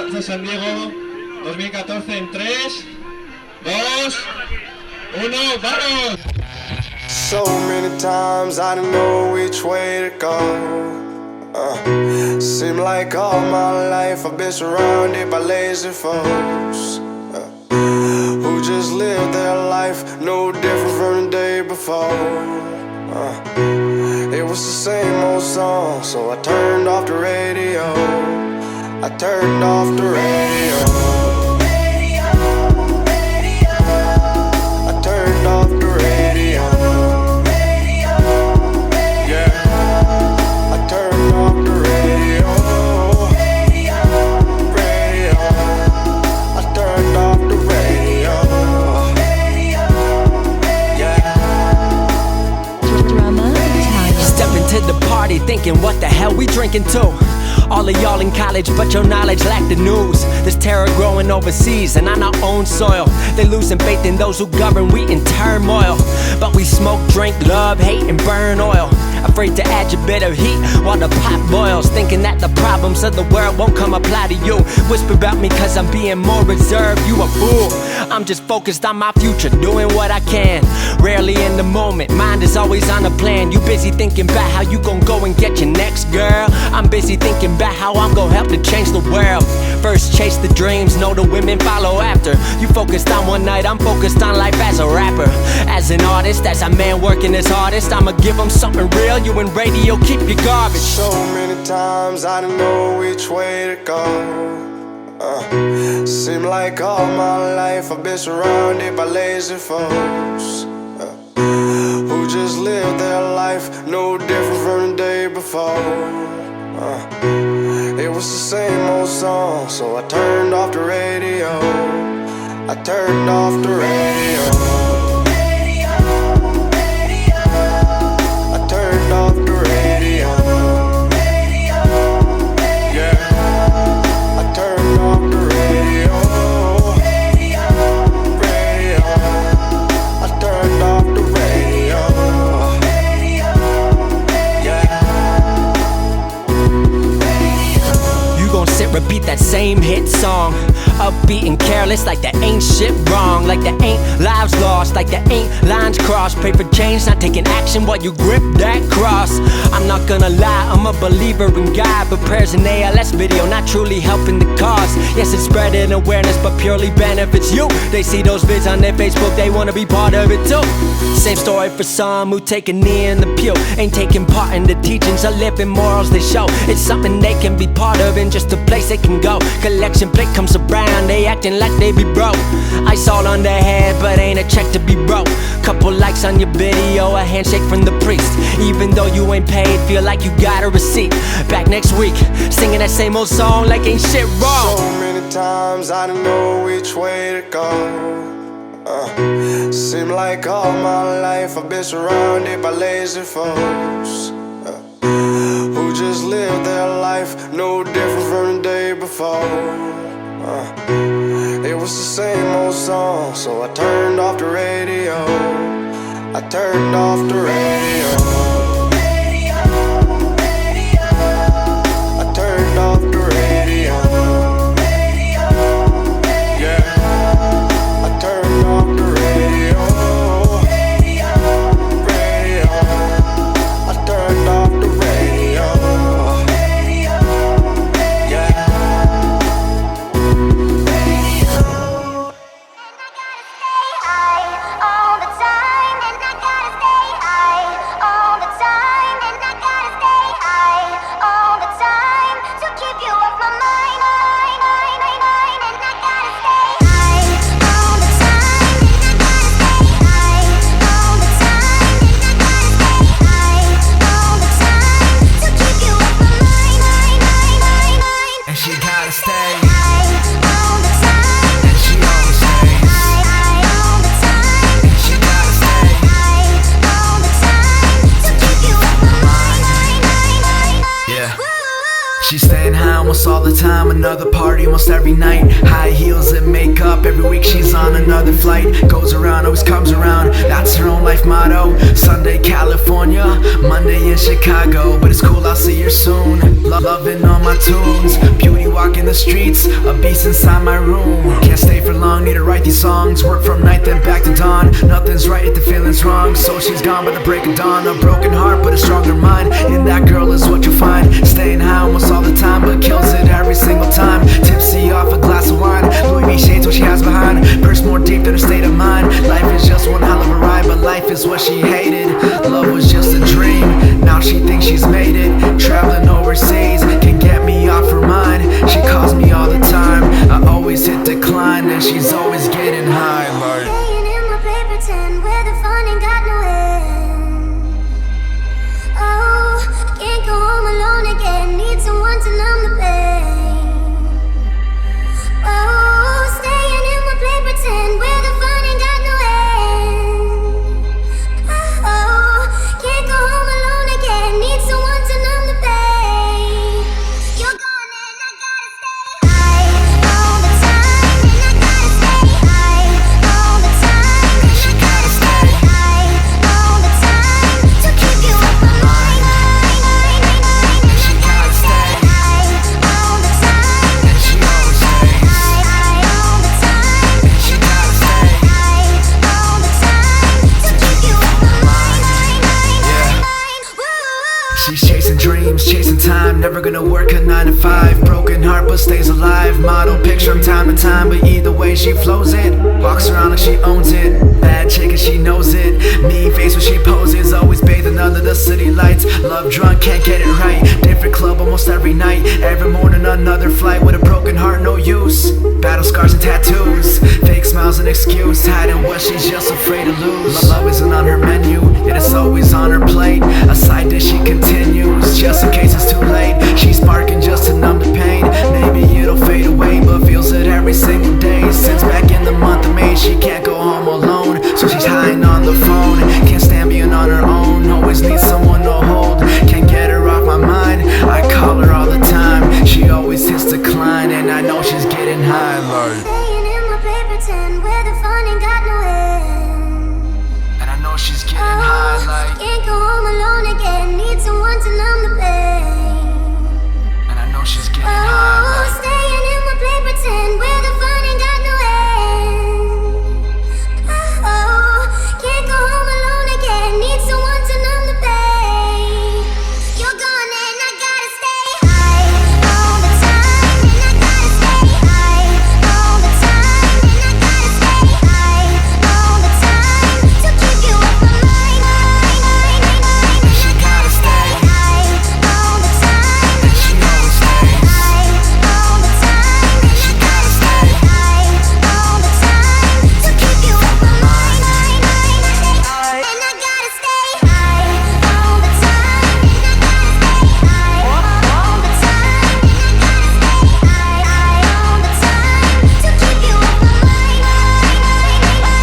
de San Diego 2014 en 3, 2, 1, ¡vamos! So many times I didn't know which way to go. Seem like all my life I've been surrounded by lazy folks who just live their life no different from the day before. It was the same old song, so I turned off the radio. I turned off the radio. I turned off the radio. Yeah, I turned off the radio. Radio. I turned off the radio. Yeah. Drama time. Step into the party thinking what the hell we drinking to? All of y'all in college, but your knowledge lack the news. There's terror growing overseas and on our own soil. They losing faith in those who govern, we in turmoil. But we smoke, drink, love, hate, and burn oil. Afraid to add your bit of heat while the pot boils. Thinking that the problems of the world won't come apply to you. Whisper about me cause I'm being more reserved, you a fool. I'm just focused on my future, doing what I can. Rarely in the moment, mind is always on a plan. You busy thinking about how you gon' go and get your next girl. I'm busy thinking about how I'm gon' help to change the world. First chase the dreams, know the women follow after. You focused on one night, I'm focused on life as a rapper. As an artist, as a man working his hardest, I'ma give them something real. You in radio, keep your garbage. So many times I didn't know which way to go. Seem like all my life I've been surrounded by lazy folks who just live their life no different from the day before. It was the same old song, so I turned off the radio. I turned off the radio. I turned off the radio. Yeah, I turned off the radio. Radio. I turned off the radio. Yeah. You gon' sit, repeat that same hit song. Upbeat and careless, like there ain't shit wrong. Like there ain't lives lost, like there ain't lines crossed. Pray for change, not taking action while you grip that cross. I'm not gonna lie, I'm a believer in God, but prayers in ALS video not truly helping the cause. Yes, it's spreading awareness, but purely benefits you. They see those vids on their Facebook, they wanna be part of it too. Same story for some who take a knee in the pew. Ain't taking part in the teachings or living morals they show. It's something they can be part of and just a place they can go. Collection plate comes around, they acting like they be broke. Ice all on their head, but ain't a check to be broke. Couple likes on your video, a handshake from the priest. Even though you ain't paid, feel like you got a receipt. Back next week, singing that same old song like ain't shit wrong. So many times I didn't know which way to go. Seem like all my life I've been surrounded by lazy folks who just live their life no different from the day before. It was the same old song, so I turned off the radio. I turned off the radio. I turned off the radio. Yeah, I turned off the radio. Radio. I turned off the radio. Yeah. All the time, and I gotta stay high all almost all the time. Another party almost every night. High heels and makeup, every week she's on another flight. Goes around, always comes around, that's her own life motto. Sunday California, Monday in Chicago, but it's cool, I'll see her soon. Loving all my tunes, beauty walking the streets, a beast inside my room. Can't stay for long, need to write these songs. Work from night then back to dawn. Nothing's right if the feeling's wrong, so she's gone by the break of dawn. A broken heart but a stronger mind, in that girl is what you'll find. Staying high almost all the time, but kills it every single time. Tipsy off a glass of wine, Louis V shades what she has behind. Purse more deep than her state of mind. Life is just one hell of a ride, but life is what she hated. Love was just a dream, now she thinks she's made it. Traveling overseas can get me off her mind. She calls me all the time, I always hit decline, and she's always getting high like staying in my paper tent where the fun ain't got no end. Oh, can't go home alone again, need someone to numb the pain. Oh, staying in my paper tent where the fun ain't got no end. Oh, can't go home alone again, need someone to numb the pain. You're gone and I gotta stay high all the time, and I gotta stay high all the time, and I gotta stay high all the time to keep you off my mind. And I gotta stay high all the time, and she always stays high all the time, and she gotta stay high all the time to keep you off my mind. she's chasing dreams, chasing time, never gonna work a 9 to 5. Broken heart but stays alive, model picture from time to time, but either way she flows it. Walks around like she owns it, bad chick and she knows it. Mean face when she poses, always bathing under the city lights. Love drunk, can't get it right, different club almost every night. Every morning another flight, with a broken heart no use. Battle scars and tattoos, fake smiles an excuse, hiding what she's just afraid to lose. Love isn't on her menu, yet it's always on her plate. A side dish she continues, just in case it's too late. She's sparking just to numb the pain, maybe it'll fade away, but feels it every single day. Since back in the month of May, she can't go home alone, so she's hiding on the phone. Can't stand being on her own, always needs someone to hold. Can't get her off my mind, I call her all the time. She always hits decline, and I know she's getting high like. Staying in my paper tent where the fun ain't got no end. And I know she's getting high like. Can't go home alone again, need someone to numb the pain. And I know she's getting Oh, high like. staying in my paper tent where the fun ain't got no end. Oh, can't go home alone again, need someone to numb the pain. You're gone and I gotta stay high all the time, and I gotta stay high all the time, and I gotta stay high all the time to keep you off my mind. And I gotta stay high all the time, And she always stays high all the time, and she gotta stay high all the time to keep you off my mind. And I gotta stay high all the time, and I gotta stay high all the time, and I gotta stay high all the time to keep you off my mind.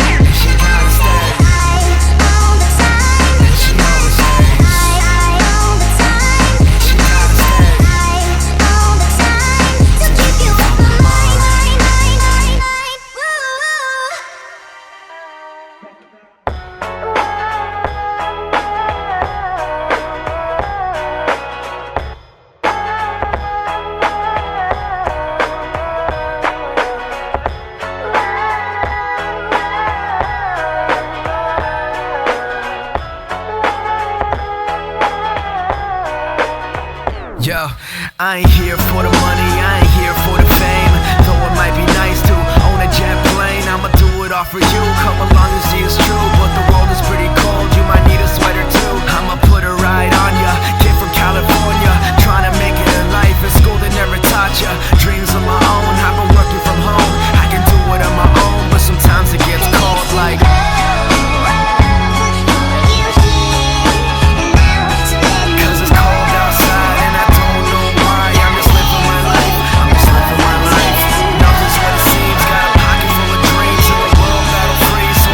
And she gotta stay High all the time, And she always stays high all the time, And she gotta stay high all the time to keep you off my mind. Woo. Yo, I ain't here for the money, I ain't here for the fame. Though it might be nice to own a jet plane, I'ma do it all for you. Come along and see it's true, but the world is pretty cold, you might need a sweater too. I'ma put a ride on ya, kid from California, trying to make it in life. In school they never taught ya, dreams of my own, I've been working from home. I can do it on my own, but sometimes it gets cold like. Cause it's cold outside and I don't know why. I'm just living my life, I'm just living my life. Nothing's what it seems, got a pocket full of dreams in a world that'll freeze. So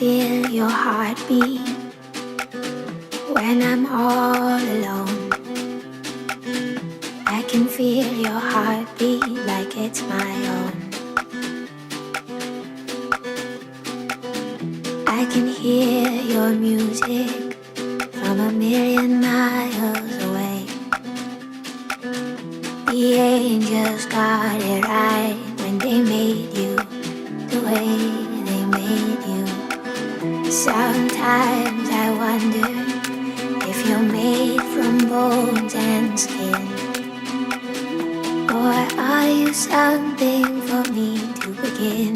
feel your heartbeat when I'm all alone. I can feel your heartbeat like it's my own. I can hear your music from a million miles away. The angels got it right when they made you the way they made you. Sometimes I wonder if you're made from bones and skin, or are you something for me to begin?